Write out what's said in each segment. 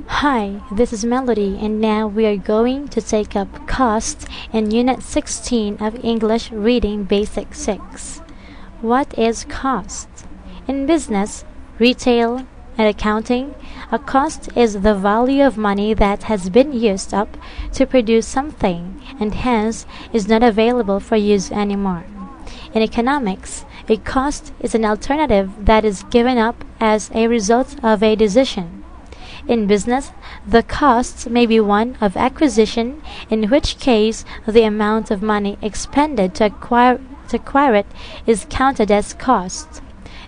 Hi, this is Melody, and now we are going to take up cost in Unit 16 of English Reading Basic 6. What is cost? In business, retail, and accounting, a cost is the value of money that has been used up to produce something and hence is not available for use anymore. In economics, a cost is an alternative that is given up as a result of a decision. In business, the cost may be one of acquisition, in which case the amount of money expended to acquire it is counted as cost.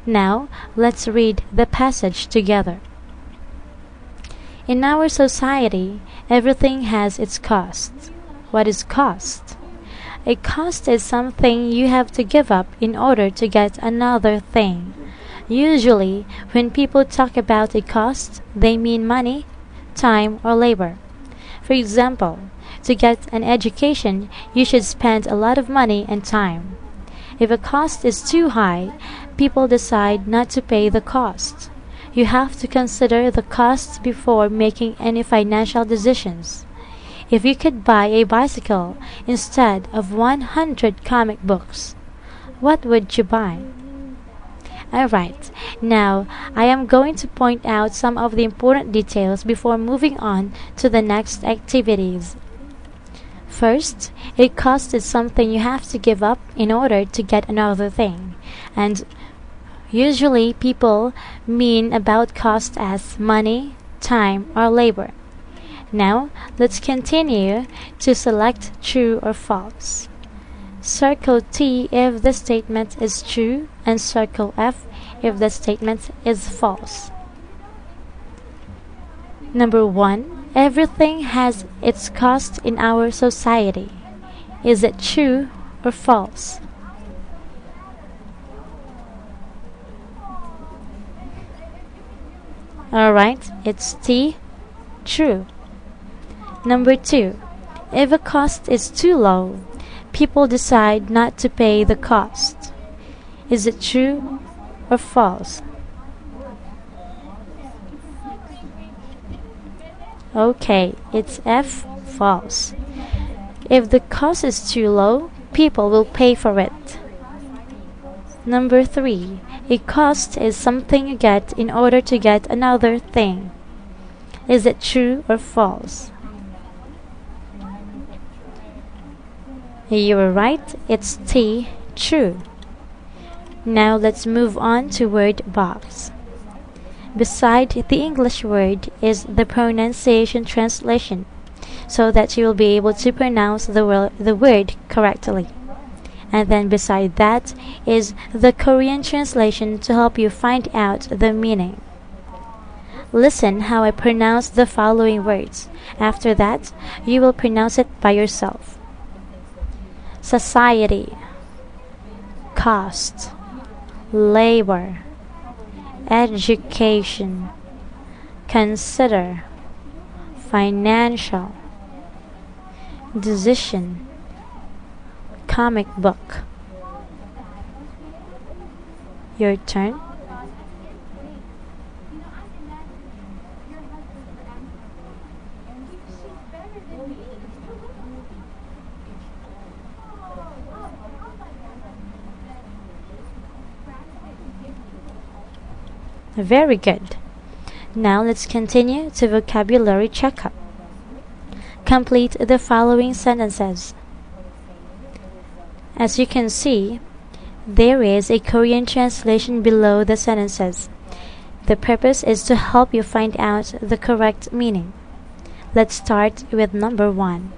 Now, let's read the passage together. In our society, everything has its cost. What is cost? A cost is something you have to give up in order to get another thing. Usually, when people talk about a cost, they mean money, time, or labor. For example, to get an education, you should spend a lot of money and time. If a cost is too high, people decide not to pay the cost. You have to consider the cost before making any financial decisions. If you could buy a bicycle instead of 100 comic books, what would you buy? Alright, now I am going to point out some of the important details before moving on to the next activities. First, a cost is something you have to give up in order to get another thing, and usually people mean about cost as money, time, or labor. Now, let's continue to select true or false. Circle T if the statement is true and circle F if the statement is false. Number 1. Everything has its cost in our society. Is it true or false? Alright, it's T, true. Number 2. If a cost is too low, people decide not to pay the cost. Is it true or false? Okay, it's F, false. If the cost is too low, people will pay for it. Number 3. A cost is something you get in order to get another thing. Is it true or false? You were right, it's T, true. Now let's move on to word box. Beside the English word is the pronunciation translation, so that you will be able to pronounce the word correctly. And then beside that is the Korean translation to help you find out the meaning. Listen how I pronounce the following words. After that, you will pronounce it by yourself. Society, cost, labor, education, consider, financial, decision, comic book. Your turn. Very good. Now let's continue to vocabulary checkup. Complete the following sentences. As you can see, there is a Korean translation below the sentences. The purpose is to help you find out the correct meaning. Let's start with number 1.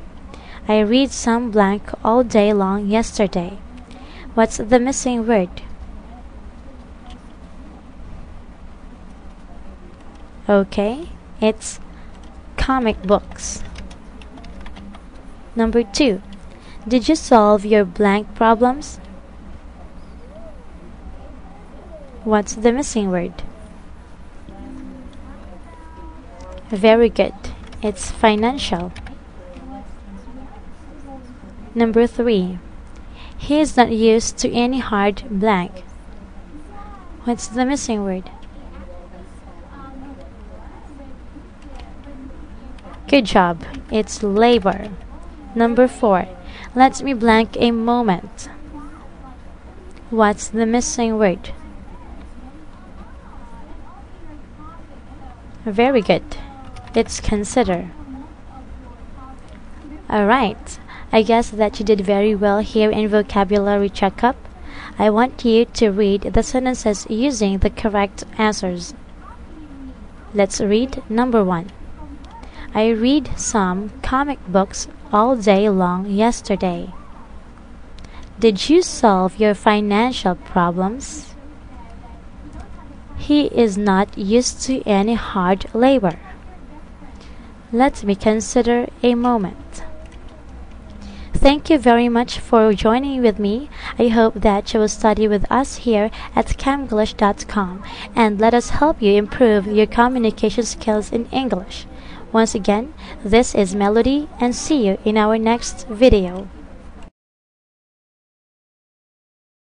I read some blank all day long yesterday. What's the missing word? Okay, it's comic books. Number 2. Did you solve your blank problems? What's the missing word? Very good. It's financial. Number 3. He is not used to any hard blank. What's the missing word? Good job. It's labor. Number 4. Let me blank a moment. What's the missing word? Very good. It's consider. Alright. I guess that you did very well here in vocabulary checkup. I want you to read the sentences using the correct answers. Let's read number 1. I read some comic books all day long yesterday. Did you solve your financial problems? He is not used to any hard labor. Let me consider a moment. Thank you very much for joining with me. I hope that you will study with us here at camglish.com and let us help you improve your communication skills in English. Once again, this is Melody and see you in our next video.